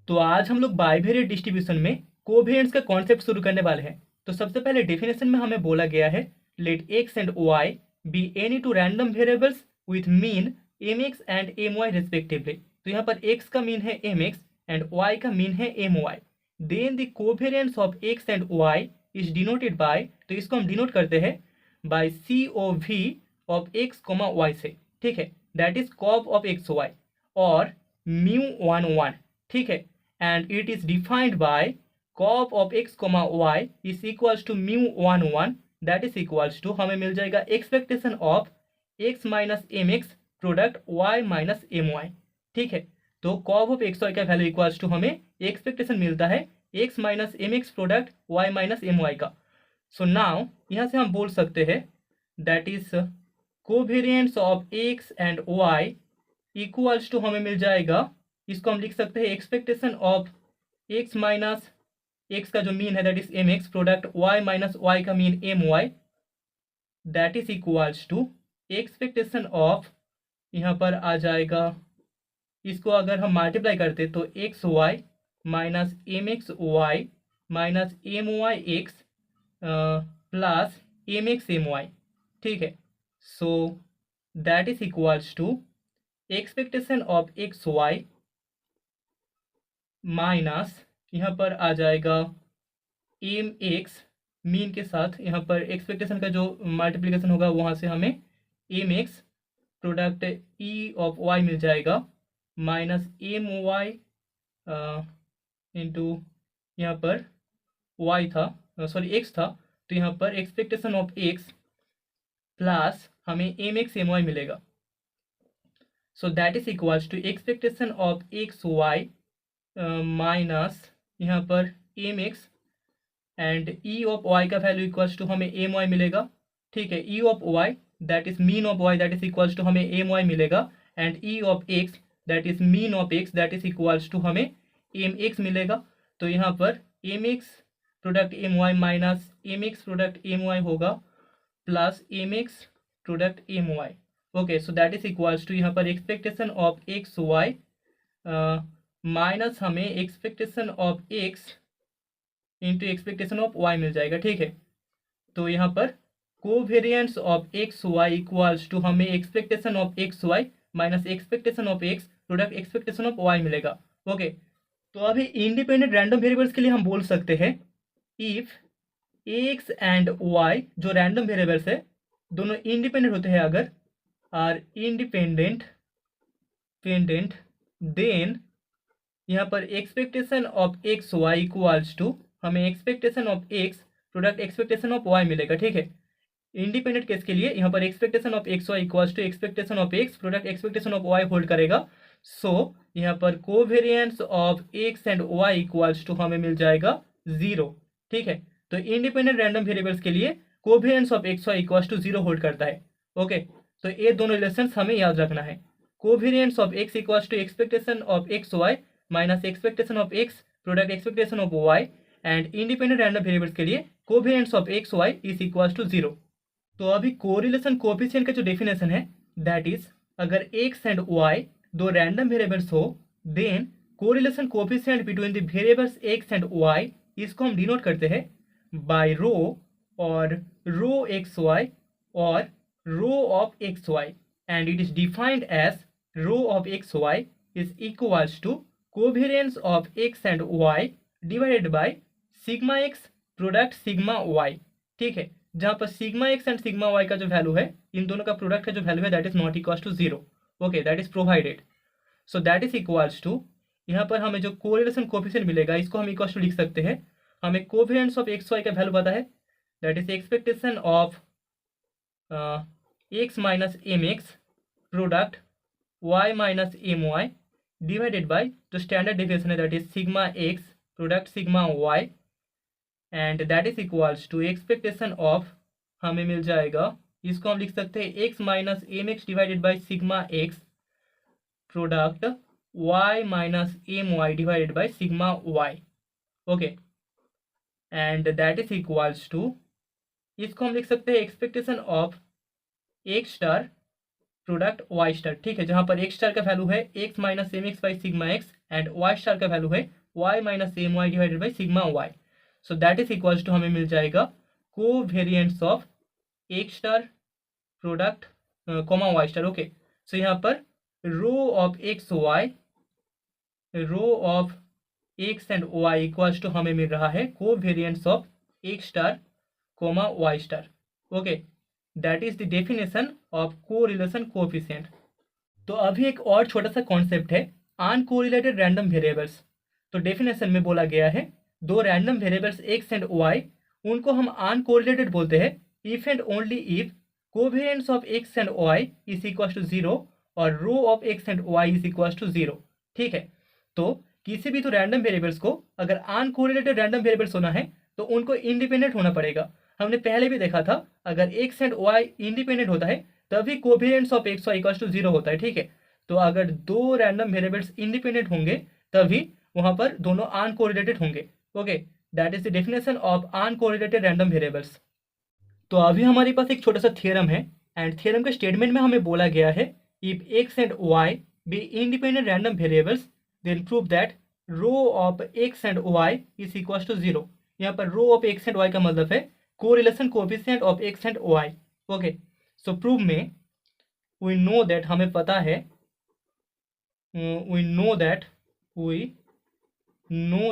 तो आज हम लोग बाइवेरिएट डिस्ट्रीब्यूशन में कोवेरिएंस का कॉन्सेप्ट शुरू करने वाले हैं। तो सबसे पहले डेफिनेशन में हमें बोला गया है, let x and y be any two random variables with mean m x and M y respectively. तो यहाँ पर एक्स का मीन है एम एक्स एंड वाई का मीन है m y. Then the covariance of x and y is denoted by, तो इसको हम डिनोट करते हैं by C O V of x comma y से, ठीक है, that is cov of x y और म्यू वन वन, ठीक है, and it is defined by cos of x comma y is equals to mu 1 1, that is equals to हमें मिल जाएगा expectation of x minus M x product y minus M y, ठीक है। तो cos of x y का value equals to हमें expectation मिलता है x minus M x product y minus M y का। सो नाउ यहाँ से हम बोल सकते हैं that is covariance of x and y equals to हमें मिल जाएगा, इसको हम लिख सकते हैं expectation of x minus x का जो मीन है that is M x product y minus Y का mean M Y, that is equals to expectation of, यहाँ पर आ जाएगा, इसको अगर हम मल्टीप्लाई करते तो x Y minus M x Y minus M y x plus M x m y, ठीक है। So that is equals to expectation of x Y minus यहाँ पर आ जाएगा एम एक्स मीन के साथ, यहाँ पर एक्सपेक्टेशन का जो मल्टीप्लिकेशन होगा वहाँ से हमें M x product E of Y मिल जाएगा माइनस एम वाई इंटू यहाँ पर वाई था, सॉरी एक्स था, तो यहाँ पर एक्सपेक्टेशन ऑफ एक्स प्लस हमें एम एक्स एम वाई मिलेगा। So that is equals to expectation of x Y minus यहाँ पर M x and E of y का वैल्यू इक्वल्स टू हमें एम वाई मिलेगा, ठीक है। E of y that is mean of y that is equals to हमें m y मिलेगा and E of x that is mean of x that is equals to हमें M X मिलेगा। तो यहाँ पर M x product M Y minus M x product M Y होगा plus M x product M Y, okay. So that is equals to यहाँ पर expectation of x Y minus हमें expectation of X into expectation of Y मिल जाएगा, ठीक है। तो यहाँ पर covariance of x Y equals to हमें expectation of x Y minus expectation of x product expectation of Y मिलेगा, ओके। तो अभी इंडिपेंडेंट रैंडम वेरिएबल्स के लिए हम बोल सकते हैं इफ एक्स एंड वाई जो रैंडम वेरिएबल्स है दोनों इंडिपेंडेंट होते हैं, अगर आर इंडिपेंडेंट देन यहाँ पर expectation of x Y equals to हमें expectation of x product expectation of Y मिलेगा, ठीक है। इंडिपेंडेंट केस के लिए यहाँ पर expectation of x Y equals to expectation of x product expectation of Y hold करेगा। सो यहाँ पर covariance of x and Y equals to हमें मिल जाएगा 0, ठीक है। तो इंडिपेंडेंट रैंडम वेरिएबल्स के लिए covariance of x Y equals to 0 hold करता है, ओके। तो ये दोनों रिलेशंस हमें याद रखना है। Covariance of x equals to expectation of x Y minus expectation of x product expectation of y and independent random variables के लिए covariance of x Y is equals to 0। तो अभी कोरिलेशन कोएफिशिएंट का जो डेफिनेशन है that is, अगर x and y दो random variables हो then correlation coefficient between the variables x and y, इसको हम डिनोट करते हैं बाय रो और रो एक्स वाई और rho of x y and it is defined as rho of x Y is equals to covariance of x and y divided by sigma x product sigma y, ठीक है। जहाँ पर sigma x and sigma y का जो value है, इन दोनों का product का जो वैल्यू है that is not equals to 0, okay, that is provided. So that is equals to, यहाँ पर हमें जो कोरिलेशन कोएफिशिएंट मिलेगा इसको हम इक्वल्स टू लिख सकते हैं, हमें कोवेरिएंस ऑफ एक्स वाई का वैल्यू पता है that is expectation of x minus M x product y minus M Y divided by जो स्टैंडर्ड डेफिनेशन है that is sigma x product sigma y and that is equals to expectation of, हमें मिल जाएगा, इसको हम लिख सकते हैं x minus M x divided by sigma x product y minus M Y divided by sigma Y, okay. And that is equals to, इसको हम लिख सकते हैं expectation of x star product Y star, ठीक है, जहाँ पर एक्स स्टार का वैल्यू है X minus M X by sigma x and Y star का वैल्यू है Y minus M Y divided by sigma Y. So that is equals to हमें मिल जाएगा covariance of x star product comma Y star. Okay, so यहाँ पर rho of x y, rho of x and Y equals to हमें मिल रहा है covariance of x star comma Y star. Okay, that is the definition of correlation coefficient. तो अभी एक और छोटा सा कॉन्सेप्ट है अनकोरिलेटेड रैंडम वेरिएबल्स। तो डेफिनेशन में बोला गया है दो random variables x and y, उनको हम अनकोरिलेटेड बोलते हैं if and only if covariance of x and y is equal to 0 और rho of x and y is equal to 0। ठीक है, तो किसी भी तो रैंडम वेरिएबल्स को अगर अनकोरिलेटेड रैंडम वेरिएबल्स होना है तो उनको इंडिपेंडेंट होना पड़ेगा। हमने पहले भी देखा था अगर एक्स एंड वाई इंडिपेंडेंट होता है तभी covariance of x Y equals to 0 होता है। ठीक है, तो अगर दो रैंडम वेरिएबल्स इंडिपेंडेंट होंगे तभी वहां पर दोनों अनकोरिलेटेड होंगे। Okay, that is the definition of uncorrelated random variables. तो अभी हमारे पास एक छोटा सा थ्योरम है एंड थ्योरम के स्टेटमेंट में हमें बोला गया है if x and y be independent random variables then prove that rho of x and y is equal to 0। यहाँ पर rho of x and y का मतलब है correlation coefficient of x and y. Okay, so prove में we know that हमें पता है we know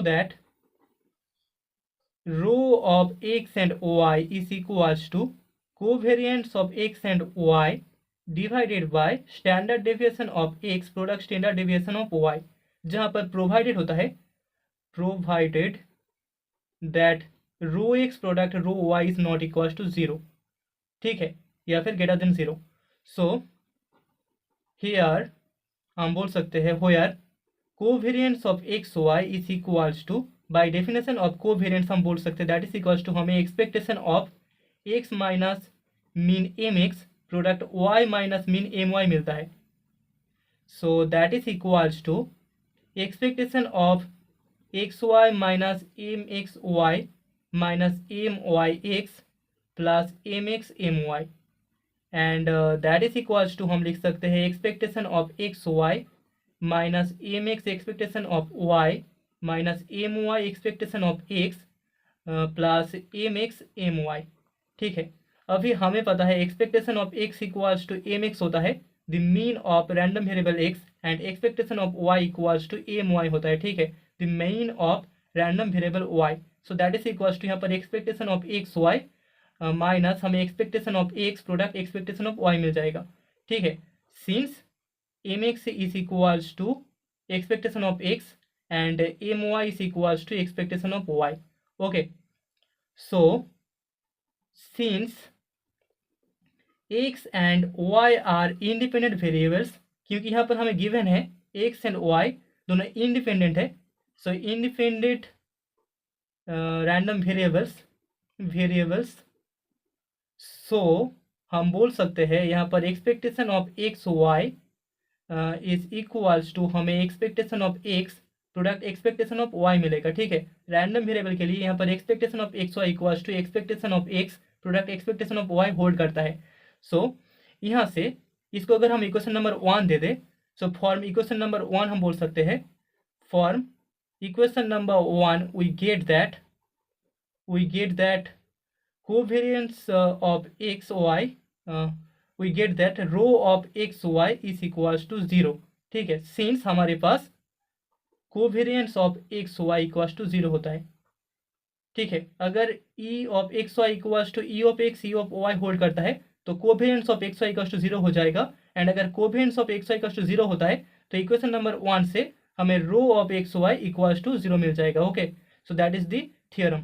that rho of x and y is equals to covariance of x and y divided by standard deviation of x product standard deviation of y, जहाँ पर provided होता है provided that rho x product rho y is not equals to 0। ठीक है, या फिर greater than 0। so here हम बोल सकते हैं where covariance of x Y is equals to by definition of covariance हम बोल सकते हैं दैट इज इक्वल्स टू हमें expectation of x minus mean m x product y minus mean M y मिलता है। So that is equals to expectation of x Y minus M x Y minus M y x plus M x m y and that is equals to हम लिख सकते हैं expectation of x Y minus M x expectation of y minus M y expectation of x plus M x m y. ठीक है, अभी हमें पता है expectation of x equals to m x होता है the mean of random variable x and expectation of y equals to m y होता है। ठीक है, the mean of random variable y. So that is equals to यहाँ पर expectation of x Y minus हमें expectation of x product expectation of Y मिल जाएगा। ठीक है, since M X is equals to expectation of x and M Y is equals to expectation of Y. Okay, so since X and Y are independent variables, क्योंकि यहाँ पर हमें given है X and Y दोनों independent है, so independent random variables so हम बोल सकते हैं यहाँ पर expectation of x Y is equals to हमें expectation of x product expectation of Y मिलेगा। ठीक है, रैंडम वेरिएबल के लिए यहाँ पर expectation of x Y equals to expectation of x product expectation of Y hold करता है। सो यहाँ से इसको अगर हम इक्वेशन नंबर 1 दे दें, सो फॉर्म इक्वेशन नंबर 1 हम बोल सकते हैं from equation number 1 we get that covariance of x y we get that rho of x y is equals to 0। ठीक है, सिंस हमारे पास covariance of x y equals to 0 होता है। ठीक है, अगर e of x y equals to e of x e of y hold करता है तो covariance of x y equals to 0 हो जाएगा एंड अगर covariance of x y equals to 0 होता है तो इक्वेशन नंबर 1 से हमें rho of x y equals to 0 मिल जाएगा। Okay, so that is the theorem.